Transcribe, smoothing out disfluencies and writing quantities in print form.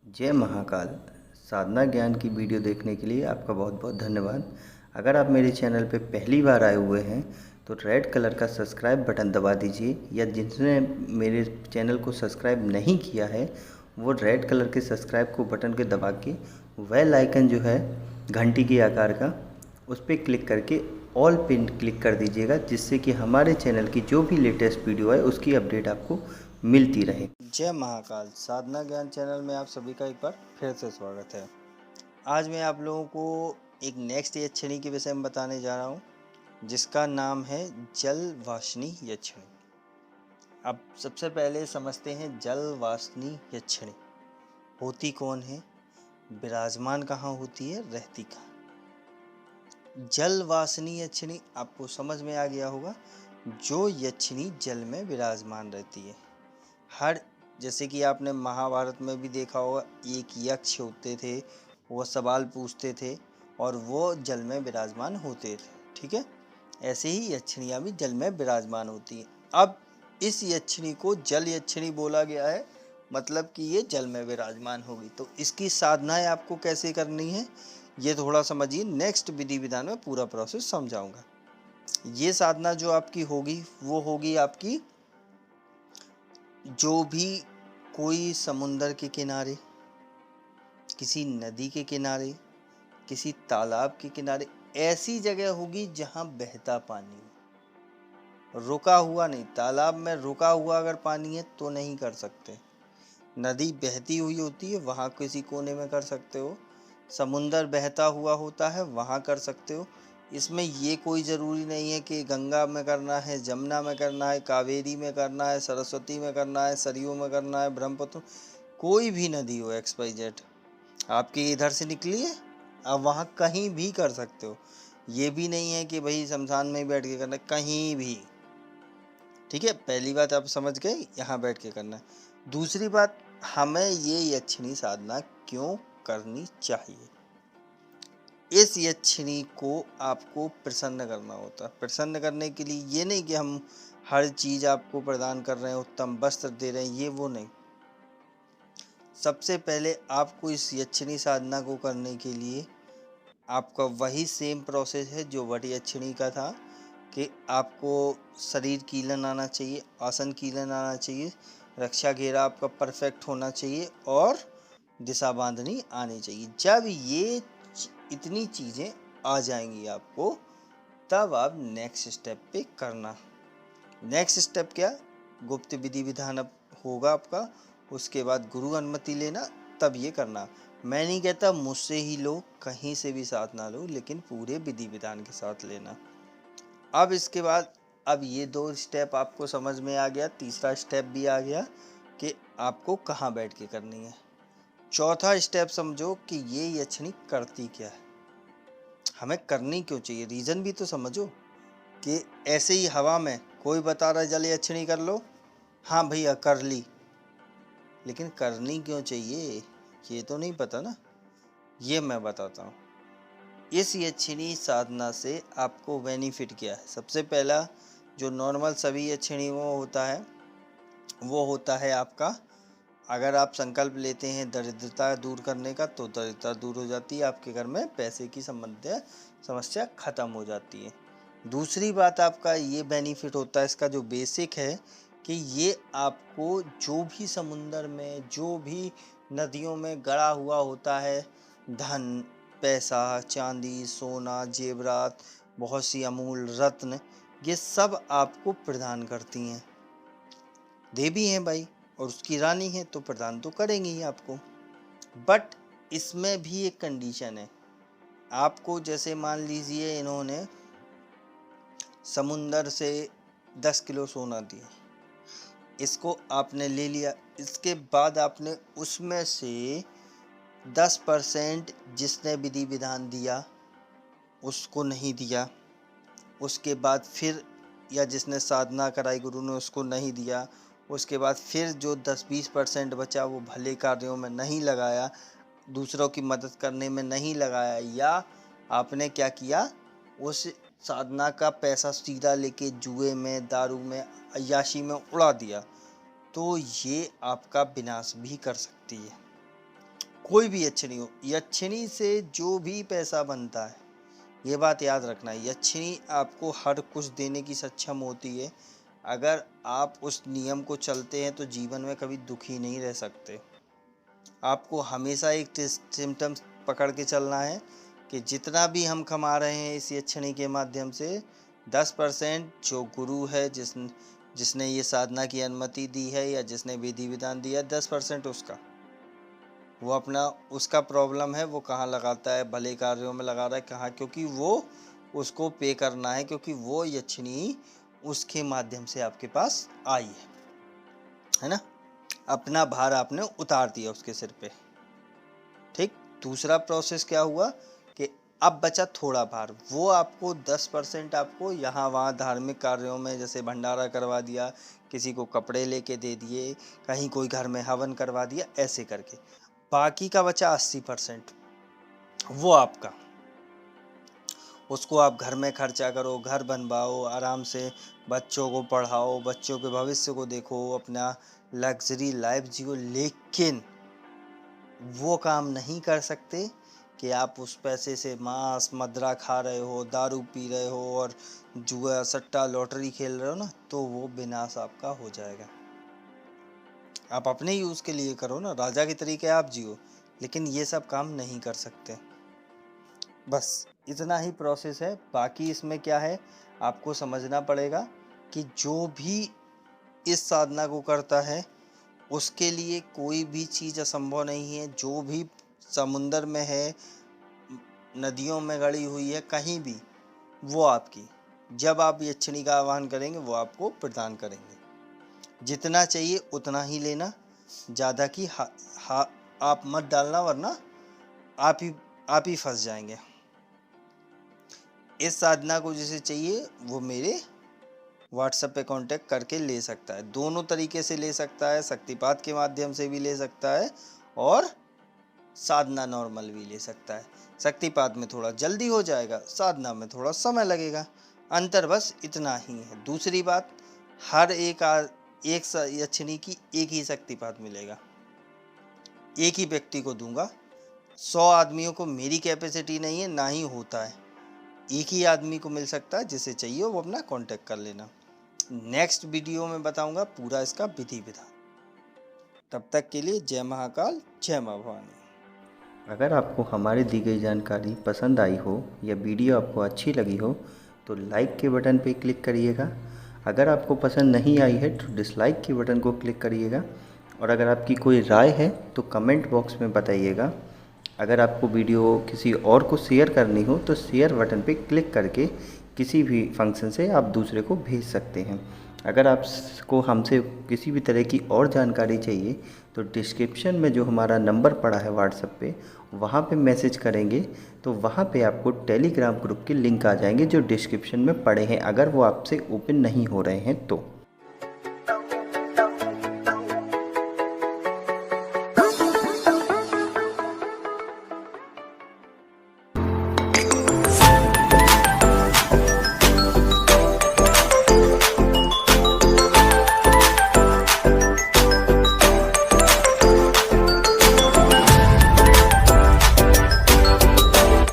जय महाकाल। साधना ज्ञान की वीडियो देखने के लिए आपका बहुत बहुत धन्यवाद। अगर आप मेरे चैनल पे पहली बार आए हुए हैं तो रेड कलर का सब्सक्राइब बटन दबा दीजिए, या जिसने मेरे चैनल को सब्सक्राइब नहीं किया है वो रेड कलर के सब्सक्राइब को बटन के दबा के बेल आइकन जो है घंटी के आकार का, उस पर क्लिक करके ऑल पिन क्लिक कर दीजिएगा, जिससे कि हमारे चैनल की जो भी लेटेस्ट वीडियो है उसकी अपडेट आपको मिलती रहे। जय महाकाल। साधना ज्ञान चैनल में आप सभी का एक बार फिर से स्वागत है। आज मैं आप लोगों को एक नेक्स्ट यक्षिणी के विषय में बताने जा रहा हूँ, जिसका नाम है जल वासनी यक्षिणी। अब सबसे पहले समझते हैं जल वासनी यक्षिणी होती कौन है, विराजमान कहाँ होती है, रहती कहाँ। जल वासनी यक्षिणी आपको समझ में आ गया होगा, जो यक्षिणी जल में विराजमान रहती है। हर जैसे कि आपने महाभारत में भी देखा होगा, एक यक्ष होते थे, वो सवाल पूछते थे और वो जल में विराजमान होते थे। ठीक है, ऐसे ही यक्षिणियाँ भी जल में विराजमान होती हैं। अब इस यक्षिणी को जल यक्षिणी बोला गया है, मतलब कि ये जल में विराजमान होगी। तो इसकी साधनाएं आपको कैसे करनी है ये थोड़ा समझिए। नेक्स्ट विधि विधान में पूरा प्रोसेस समझाऊंगा। ये साधना जो आपकी होगी वो होगी आपकी, जो भी कोई समुंदर के किनारे, किसी नदी के किनारे, किसी तालाब के किनारे ऐसी जगह होगी जहां बहता पानी हो, रुका हुआ नहीं। तालाब में रुका हुआ अगर पानी है तो नहीं कर सकते। नदी बहती हुई होती है वहां किसी कोने में कर सकते हो। समुंदर बहता हुआ होता है वहां कर सकते हो। इसमें ये कोई ज़रूरी नहीं है कि गंगा में करना है, जमुना में करना है, कावेरी में करना है, सरस्वती में करना है, सरयू में करना है, ब्रह्मपुत्र, कोई भी नदी हो XYZ आपकी इधर से निकली है, आप वहाँ कहीं भी कर सकते हो। ये भी नहीं है कि भाई शमशान में ही बैठ के करना है, कहीं भी। ठीक है, पहली बात आप समझ गए, यहाँ बैठ के करना है। दूसरी बात, हमें ये यक्षिणी साधना क्यों करनी चाहिए। इस यक्षिणी को आपको प्रसन्न करना होता है। प्रसन्न करने के लिए ये नहीं कि हम हर चीज़ आपको प्रदान कर रहे हैं, उत्तम वस्त्र दे रहे हैं, ये वो नहीं। सबसे पहले आपको इस यक्षिणी साधना को करने के लिए आपका वही सेम प्रोसेस है जो वट यक्षिणी का था, कि आपको शरीर कीलन आना चाहिए, आसन कीलन आना चाहिए, रक्षा घेरा आपका परफेक्ट होना चाहिए और दिशा बांधनी आनी चाहिए। जब ये इतनी चीज़ें आ जाएंगी आपको, तब आप नेक्स्ट स्टेप पे करना। नेक्स्ट स्टेप क्या, गुप्त विधि विधान अब होगा आपका, उसके बाद गुरु अनुमति लेना, तब ये करना। मैं नहीं कहता मुझसे ही लो, कहीं से भी साथ ना लो, लेकिन पूरे विधि विधान के साथ लेना। अब इसके बाद, अब ये 2 स्टेप आपको समझ में आ गया, तीसरा स्टेप भी आ गया कि आपको कहाँ बैठ के करनी है। चौथा स्टेप समझो कि ये यक्षिणी करती क्या है, हमें करनी क्यों चाहिए, रीज़न भी तो समझो। कि ऐसे ही हवा में कोई बता रहा है जल यक्षिणी कर लो, हाँ भैया कर ली, लेकिन करनी क्यों चाहिए ये तो नहीं पता ना। ये मैं बताता हूँ। इस यक्षिणी साधना से आपको बेनिफिट क्या है। सबसे पहला, जो नॉर्मल सभी यक्षिणी में होता है वो होता है आपका, अगर आप संकल्प लेते हैं दरिद्रता दूर करने का, तो दरिद्रता दूर हो जाती है, आपके घर में पैसे की संबंधित समस्या खत्म हो जाती है। दूसरी बात, आपका ये बेनिफिट होता है, इसका जो बेसिक है, कि ये आपको जो भी समुंदर में, जो भी नदियों में गड़ा हुआ होता है, धन, पैसा, चांदी, सोना, जेवरात, बहुत सी अमूल रत्न, ये सब आपको प्रदान करती हैं। देवी हैं भाई, और उसकी रानी है तो प्रदान तो करेंगी ही आपको। बट इसमें भी एक कंडीशन है। आपको जैसे मान लीजिए इन्होंने समुंदर से 10 किलो सोना दिया, इसको आपने ले लिया, इसके बाद आपने उसमें से 10% जिसने विधि विधान दिया उसको नहीं दिया, उसके बाद फिर, या जिसने साधना कराई गुरु ने उसको नहीं दिया, उसके बाद फिर जो 10-20% बचा वो भले कार्यों में नहीं लगाया, दूसरों की मदद करने में नहीं लगाया, या आपने क्या किया, उस साधना का पैसा सीधा लेके जुए में, दारू में, अय्याशी में उड़ा दिया, तो ये आपका विनाश भी कर सकती है। कोई भी यक्षिणी हो, यक्षिणी से जो भी पैसा बनता है, ये बात याद रखना, यक्षिणी आपको हर कुछ देने की सक्षम होती है। अगर आप उस नियम को चलते हैं तो जीवन में कभी दुखी नहीं रह सकते। आपको हमेशा एक सिम्टम्स पकड़ के चलना है कि जितना भी हम कमा रहे हैं इस यक्षिणी के माध्यम से, 10% जो गुरु है, जिसने ये साधना की अनुमति दी है या जिसने विधि विधान दिया, 10% उसका, वो अपना, उसका प्रॉब्लम है, वो कहाँ लगाता है, भले कार्यों में लगा रहा है कहाँ, क्योंकि वो उसको पे करना है, क्योंकि वो यक्षिणी उसके माध्यम से आपके पास आई है ना। अपना भार आपने उतार दिया उसके सिर पे। ठीक। दूसरा प्रोसेस क्या हुआ कि अब बचा थोड़ा भार, वो आपको 10% आपको यहाँ वहाँ धार्मिक कार्यों में, जैसे भंडारा करवा दिया, किसी को कपड़े लेके दे दिए, कहीं कोई घर में हवन करवा दिया, ऐसे करके बाकी का बचा 80%, वो आपका, उसको आप घर में खर्चा करो, घर बनवाओ, आराम से बच्चों को पढ़ाओ, बच्चों के भविष्य को देखो, अपना लग्जरी लाइफ जियो। लेकिन वो काम नहीं कर सकते कि आप उस पैसे से मांस मदिरा खा रहे हो, दारू पी रहे हो और जुआ सट्टा लॉटरी खेल रहे हो ना, तो वो विनाश आपका हो जाएगा। आप अपने यूज़ के लिए करो ना, राजा के तरीके आप जियो, लेकिन ये सब काम नहीं कर सकते। बस इतना ही प्रोसेस है। बाकी इसमें क्या है, आपको समझना पड़ेगा कि जो भी इस साधना को करता है उसके लिए कोई भी चीज़ असंभव नहीं है। जो भी समुंदर में है, नदियों में गड़ी हुई है, कहीं भी, वो आपकी, जब आप यक्षिणी का आह्वान करेंगे वो आपको प्रदान करेंगे। जितना चाहिए उतना ही लेना, ज़्यादा की आप मत डालना, वरना आप ही फंस जाएंगे। इस साधना को जिसे चाहिए वो मेरे व्हाट्सएप पे कांटेक्ट करके ले सकता है। दोनों तरीके से ले सकता है, शक्तिपात के माध्यम से भी ले सकता है और साधना नॉर्मल भी ले सकता है। शक्तिपात में थोड़ा जल्दी हो जाएगा, साधना में थोड़ा समय लगेगा। अंतर बस इतना ही है। दूसरी बात, हर एक यक्षिणी की एक ही शक्तिपात मिलेगा, एक ही व्यक्ति को दूंगा। 100 आदमियों को मेरी कैपेसिटी नहीं है, ना ही होता है। एक ही आदमी को मिल सकता है, जिसे चाहिए वो अपना कांटेक्ट कर लेना। नेक्स्ट वीडियो में बताऊंगा पूरा इसका विधि विधान। तब तक के लिए जय महाकाल, जय माँ भवानी। अगर आपको हमारी दी गई जानकारी पसंद आई हो या वीडियो आपको अच्छी लगी हो तो लाइक के बटन पर क्लिक करिएगा। अगर आपको पसंद नहीं आई है तो डिसलाइक के बटन को क्लिक करिएगा। और अगर आपकी कोई राय है तो कमेंट बॉक्स में बताइएगा। अगर आपको वीडियो किसी और को शेयर करनी हो तो शेयर बटन पर क्लिक करके किसी भी फंक्शन से आप दूसरे को भेज सकते हैं। अगर आपको हमसे किसी भी तरह की और जानकारी चाहिए तो डिस्क्रिप्शन में जो हमारा नंबर पड़ा है व्हाट्सएप पे, वहाँ पे मैसेज करेंगे तो वहाँ पे आपको टेलीग्राम ग्रुप के लिंक आ जाएंगे जो डिस्क्रिप्शन में पड़े हैं, अगर वो आपसे ओपन नहीं हो रहे हैं तो।